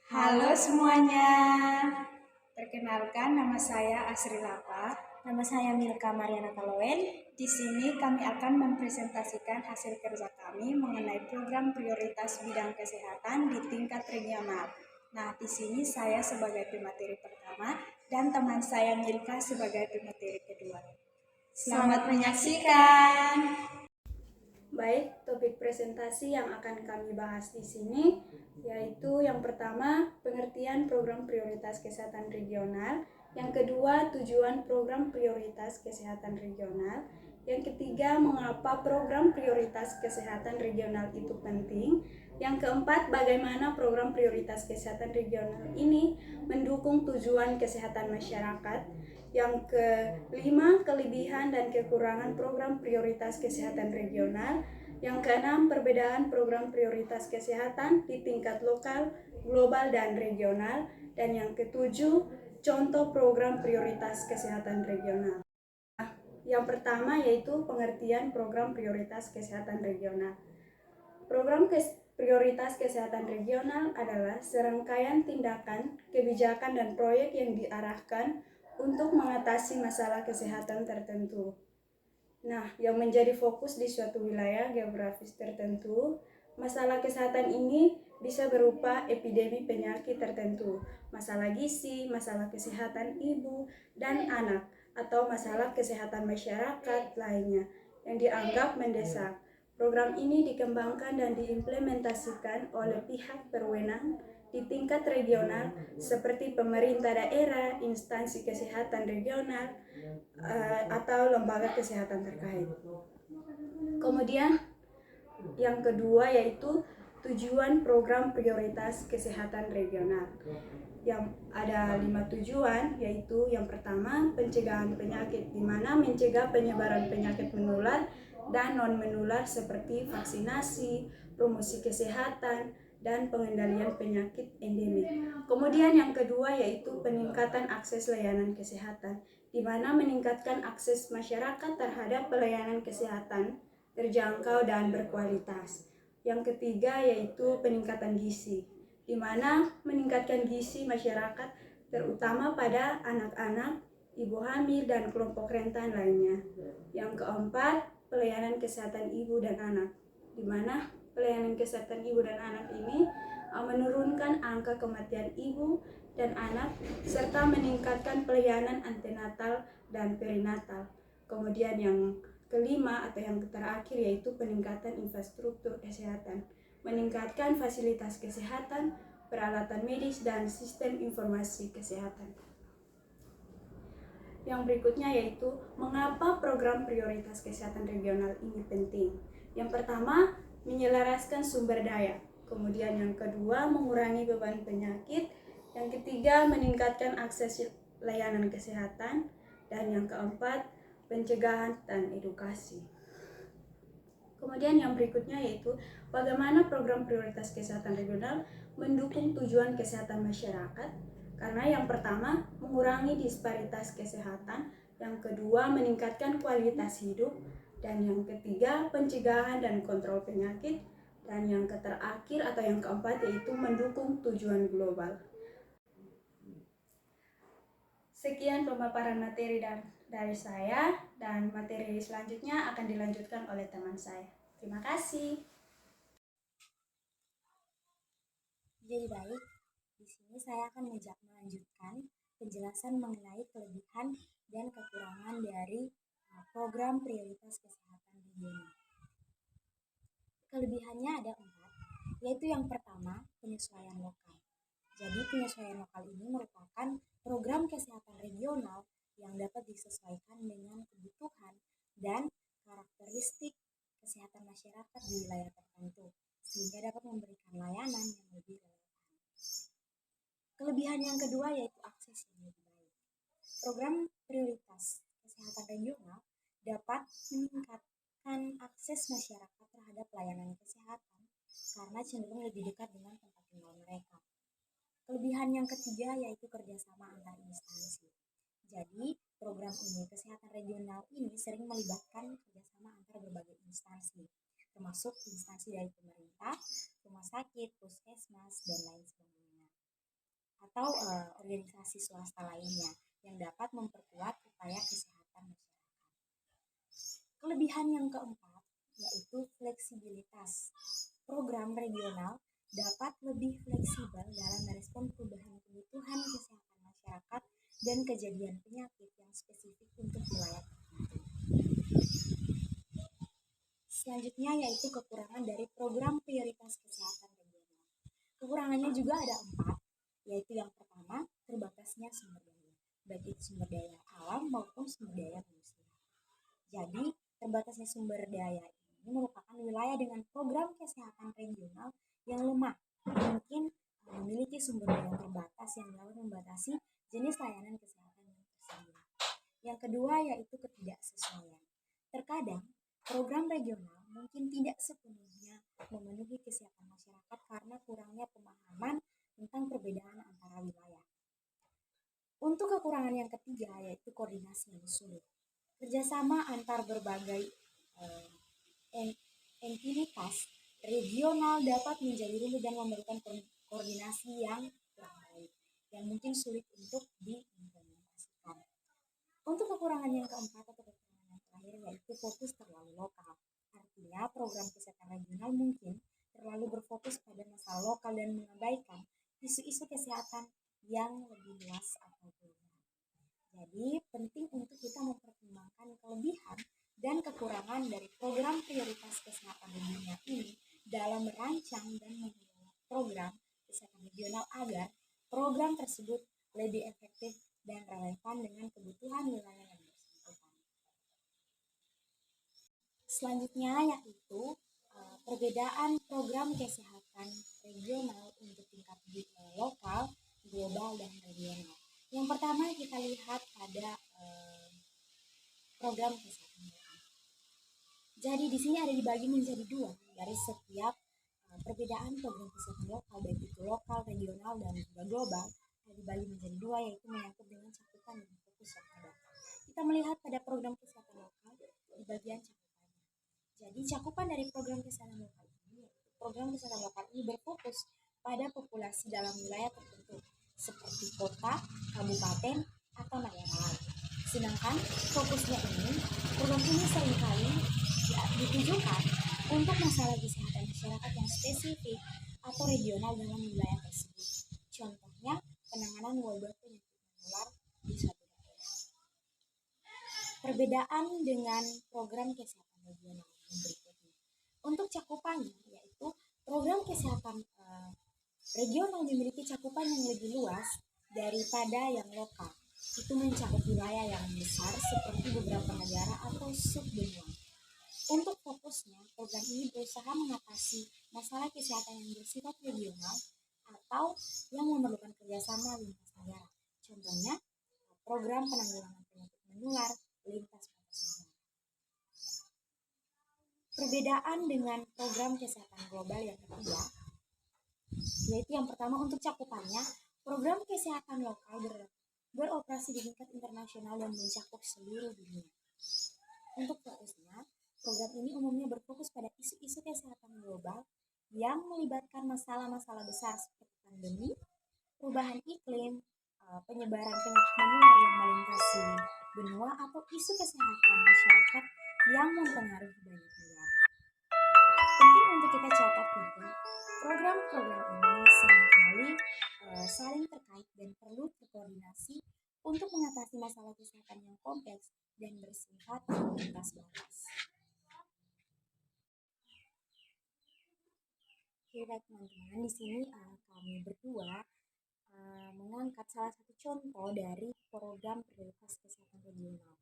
Halo semuanya, perkenalkan nama saya Asri Lapa. Nama saya Milka Mariana Kaloen. Di sini kami akan mempresentasikan hasil kerja kami mengenai program prioritas bidang kesehatan di tingkat regional. Nah, di sini saya sebagai pemateri pertama dan teman saya Milka sebagai pemateri kedua. Selamat menyaksikan. Baik, topik presentasi yang akan kami bahas di sini yaitu yang pertama, pengertian program prioritas kesehatan regional, yang kedua, tujuan program prioritas kesehatan regional, yang ketiga, mengapa program prioritas kesehatan regional itu penting, yang keempat, bagaimana program prioritas kesehatan regional ini mendukung tujuan kesehatan masyarakat, yang kelima, kelebihan dan kekurangan program prioritas kesehatan regional. Yang keenam, perbedaan program prioritas kesehatan di tingkat lokal, global, dan regional. Dan yang ketujuh, contoh program prioritas kesehatan regional. Yang pertama yaitu pengertian program prioritas kesehatan regional. Program prioritas kesehatan regional adalah serangkaian tindakan, kebijakan, dan proyek yang diarahkan untuk mengatasi masalah kesehatan tertentu. Nah, yang menjadi fokus di suatu wilayah geografis tertentu, masalah kesehatan ini bisa berupa epidemi penyakit tertentu, masalah gizi, masalah kesehatan ibu dan anak, atau masalah kesehatan masyarakat lainnya yang dianggap mendesak. Program ini dikembangkan dan diimplementasikan oleh pihak berwenang di tingkat regional seperti pemerintah daerah, instansi kesehatan regional, atau lembaga kesehatan terkait. Kemudian yang kedua yaitu tujuan program prioritas kesehatan regional. Yang ada 5 tujuan, yaitu yang pertama, pencegahan penyakit, di mana mencegah penyebaran penyakit menular dan non menular seperti vaksinasi, promosi kesehatan, dan pengendalian penyakit endemik. Kemudian yang kedua yaitu peningkatan akses layanan kesehatan, di mana meningkatkan akses masyarakat terhadap pelayanan kesehatan terjangkau dan berkualitas. Yang ketiga yaitu peningkatan gizi, di mana meningkatkan gizi masyarakat terutama pada anak-anak, ibu hamil, dan kelompok rentan lainnya. Yang keempat, pelayanan kesehatan ibu dan anak, di mana pelayanan kesehatan ibu dan anak ini menurunkan angka kematian ibu dan anak serta meningkatkan pelayanan antenatal dan perinatal. Kemudian yang kelima atau yang terakhir yaitu peningkatan infrastruktur kesehatan, meningkatkan fasilitas kesehatan, peralatan medis, dan sistem informasi kesehatan. Yang berikutnya yaitu mengapa program prioritas kesehatan regional ini penting. Yang pertama, menyelaraskan sumber daya. Kemudian yang kedua, mengurangi beban penyakit. Yang ketiga, meningkatkan akses layanan kesehatan. Dan yang keempat, pencegahan dan edukasi. Kemudian yang berikutnya yaitu bagaimana program prioritas kesehatan regional mendukung tujuan kesehatan masyarakat. Karena yang pertama, mengurangi disparitas kesehatan, yang kedua, meningkatkan kualitas hidup, dan yang ketiga, pencegahan dan kontrol penyakit, dan yang terakhir atau yang keempat yaitu mendukung tujuan global. Sekian pemaparan materi dari saya, dan materi selanjutnya akan dilanjutkan oleh teman saya. Terima kasih. Jadi baik, di sini saya akan melanjutkan penjelasan mengenai kelebihan dan kekurangan dari program prioritas kesehatan regional. Kelebihannya ada 4, yaitu yang pertama, penyesuaian lokal. Jadi penyesuaian lokal ini merupakan program kesehatan regional yang dapat disesuaikan dengan kebutuhan dan karakteristik kesehatan masyarakat di wilayah tertentu, sehingga dapat memberikan layanan yang lebih relevan. Kelebihan yang kedua yaitu akses yang lebih baik. Program prioritas kesehatan regional dapat meningkatkan akses masyarakat terhadap layanan kesehatan karena cenderung lebih dekat dengan tempat tinggal mereka. Kelebihan yang ketiga yaitu kerjasama antar instansi. Jadi, program ini, kesehatan regional ini sering melibatkan kerjasama antar berbagai instansi, termasuk instansi dari pemerintah, rumah sakit, puskesmas, dan lain sebagainya. atau organisasi swasta lainnya yang dapat memperkuat upaya kesehatan masyarakat. Kelebihan yang keempat yaitu fleksibilitas. Program regional dapat lebih fleksibel dalam merespon perubahan kebutuhan kesehatan masyarakat dan kejadian penyakit yang spesifik untuk wilayah tertentu. Selanjutnya yaitu kekurangan dari program prioritas kesehatan regional. Kekurangannya juga ada 4, yaitu yang pertama, terbatasnya sumber daya, baik itu sumber daya alam maupun sumber daya manusia. Jadi, terbatasnya sumber daya ini merupakan wilayah dengan program kesehatan regional yang lemah, mungkin memiliki sumber daya terbatas yang dapat membatasi jenis layanan kesehatan yang tersedia. Yang kedua yaitu ketidaksesuaian. Terkadang, program regional mungkin tidak sepenuhnya memenuhi kesehatan masyarakat karena kurangnya pemahaman tentang perbedaan antara wilayah. Untuk kekurangan yang ketiga yaitu koordinasi yang sulit. Kerjasama antar berbagai entitas regional dapat menjadi rumit dan memerlukan koordinasi yang kurang baik, yang mungkin sulit untuk diimplementasikan. Untuk kekurangan yang keempat atau kekurangan yang terakhir yaitu fokus terlalu lokal. Artinya program kesehatan regional mungkin terlalu berfokus pada masalah lokal dan mengabaikan isu-isu kesehatan yang lebih luas atau global. Jadi penting untuk kita mempertimbangkan kelebihan dan kekurangan dari program prioritas kesehatan dunia ini dalam merancang dan mengelola program kesehatan regional agar program tersebut lebih efektif dan relevan dengan kebutuhan wilayah yang bersangkutan. Selanjutnya yaitu perbedaan program kesehatan regional untuk tingkat lokal, global, dan regional. Yang pertama kita lihat pada program kesehatan lokal. Jadi di sini ada dibagi menjadi 2 dari setiap perbedaan program kesehatan lokal, baik itu lokal, regional, dan juga global. Ada dibagi menjadi 2 yaitu menyangkut dengan cakupan dan fokus yang ada. Kita melihat pada program kesehatan lokal di bagian cakupannya. Jadi cakupan dari program kesehatan lokal ini berfokus pada populasi dalam wilayah tertentu seperti kota, kabupaten, atau negara. Sedangkan fokusnya program ini seringkali ditujukan untuk masalah kesehatan masyarakat yang spesifik atau regional dalam wilayah tersebut. Contohnya, penanganan wabah penyakit menular di suatu daerah. Perbedaan dengan program kesehatan regional berikutnya. Untuk cakupannya, yaitu program kesehatan regional memiliki cakupan yang lebih luas daripada yang lokal. Itu mencakup wilayah yang besar seperti beberapa negara atau subbenua. Untuk fokusnya, program ini berusaha mengatasi masalah kesehatan yang bersifat regional atau yang memerlukan kerjasama lintas negara. Contohnya, program penanggulangan penyakit menular lintas batas negara. Perbedaan dengan program kesehatan global yang ketiga, yaitu yang pertama untuk cakupannya, program kesehatan lokal beroperasi di tingkat internasional dan mencakup seluruh dunia. Untuk fokusnya, program ini umumnya berfokus pada isu-isu kesehatan global yang melibatkan masalah-masalah besar seperti pandemi, perubahan iklim, penyebaran penyakit menular yang melintasi benua, atau isu kesehatan masyarakat yang mempengaruhi banyak negara. Penting untuk kita catat bahwa program-program ini seringkali saling terkait dan perlu terkoordinasi untuk mengatasi masalah kesehatan yang kompleks dan bersifat lintas batas. Oke, baik teman-teman, di sini kami berdua mengangkat salah satu contoh dari program prioritas kesehatan regional.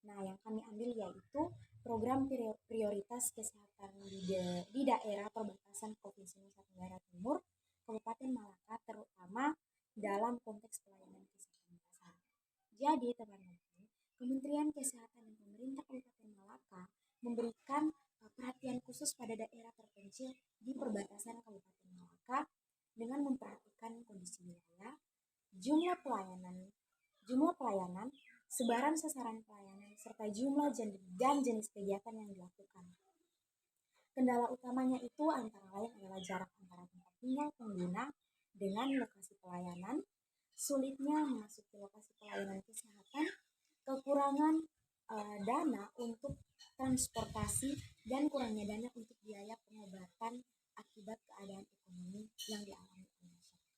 Nah, yang kami ambil yaitu program prioritas kesehatan di daerah perbatasan Provinsi Nusa Tenggara Timur, Kabupaten Malaka, terutama dalam konteks pelayanan kesehatan dasar. Jadi, teman-teman, Kementerian Kesehatan dan pemerintah Kabupaten Malaka memberikan perhatian khusus pada daerah terpencil di perbatasan Kabupaten Malaka dengan memperhatikan kondisi wilayah, jumlah pelayanan, sebaran sasaran pelayanan, serta jumlah dan jenis kegiatan yang dilakukan. Kendala utamanya itu antara lain adalah jarak antara tempat tinggal pengguna dengan lokasi pelayanan, sulitnya memasuki lokasi pelayanan kesehatan, kekurangan dana untuk transportasi, dan kurangnya dana untuk biaya pengobatan akibat keadaan ekonomi yang dialami oleh masyarakat di sana.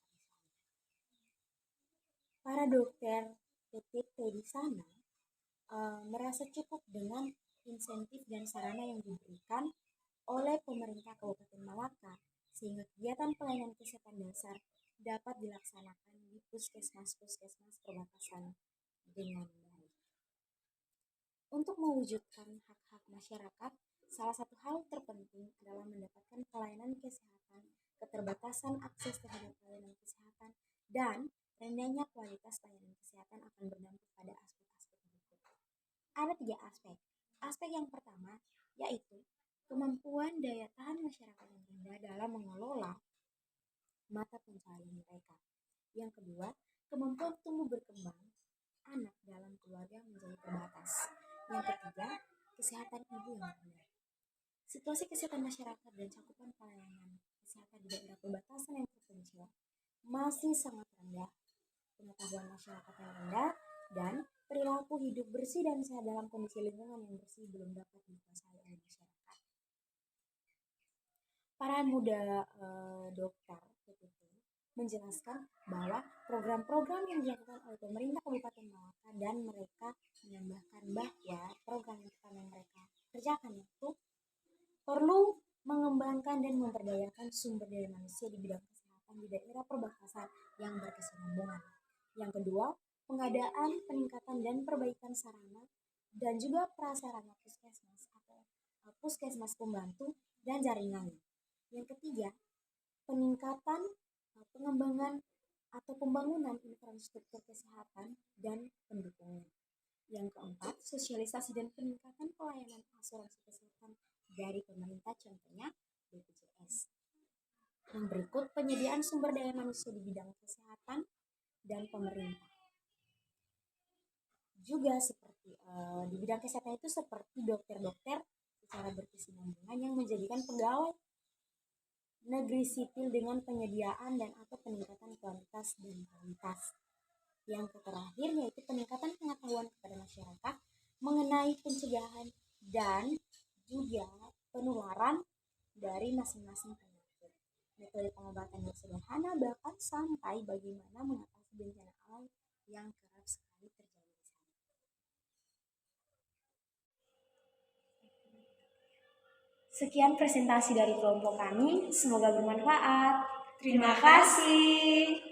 Para dokter PTT di sana merasa cukup dengan insentif dan sarana yang diberikan oleh pemerintah Kabupaten Malaka, sehingga kegiatan pelayanan kesehatan dasar dapat dilaksanakan di puskesmas-puskesmas perbatasan dengan baik. Untuk mewujudkan hak-hak masyarakat, salah satu hal terpenting adalah mendapatkan pelayanan kesehatan, keterbatasan akses terhadap pelayanan kesehatan, dan rendahnya kualitas pelayanan kesehatan akan berdampak pada aspek-aspek berikut. Ada 3 aspek. Aspek yang pertama yaitu kemampuan daya tahan masyarakat yang rendah dalam mengelola mata pencaharian mereka. Yang kedua, kemampuan tumbuh berkembang anak dalam keluarga menjadi terbatas. Yang ketiga, kesehatan ibu yang rendah. Situasi kesehatan masyarakat dan cakupan pelayanan kesehatan di daerah perbatasan yang terpencil masih sangat rendah. Pengetahuan masyarakat yang rendah dan perilaku hidup bersih dan sehat dalam kondisi lingkungan yang bersih belum dapat dikuasai oleh masyarakat. Para muda dokter PTT menjelaskan bahwa program-program yang dilakukan oleh pemerintah Kabupaten Malaka, dan mereka menambahkan bahwa program yang pertama mereka kerjakan itu perlu mengembangkan dan memberdayakan sumber daya manusia di bidang kesehatan di daerah perbatasan yang berkesinambungan. Yang kedua, pengadaan, peningkatan, dan perbaikan sarana dan juga prasarana puskesmas atau puskesmas pembantu dan jaringannya. Yang ketiga, peningkatan, pengembangan atau pembangunan infrastruktur kesehatan dan pendukungnya. Yang keempat, sosialisasi dan peningkatan pelayanan asuransi kesehatan dari pemerintah, contohnya BPJS. Yang berikut, penyediaan sumber daya manusia di bidang kesehatan dan pemerintah. Juga seperti di bidang kesehatan itu seperti dokter-dokter secara berkesinambungan yang menjadikan pegawai negeri sipil dengan penyediaan dan atau peningkatan kualitas dan kualitas. Yang terakhir yaitu peningkatan pengetahuan kepada masyarakat mengenai pencegahan dan juga penularan dari masing-masing penyakit. Metode pengobatan yang sederhana bahkan sampai bagaimana mengatasi bencana alam yang kerap sekali terjadi di sana. Sekian presentasi dari kelompok kami, semoga bermanfaat. Terima kasih.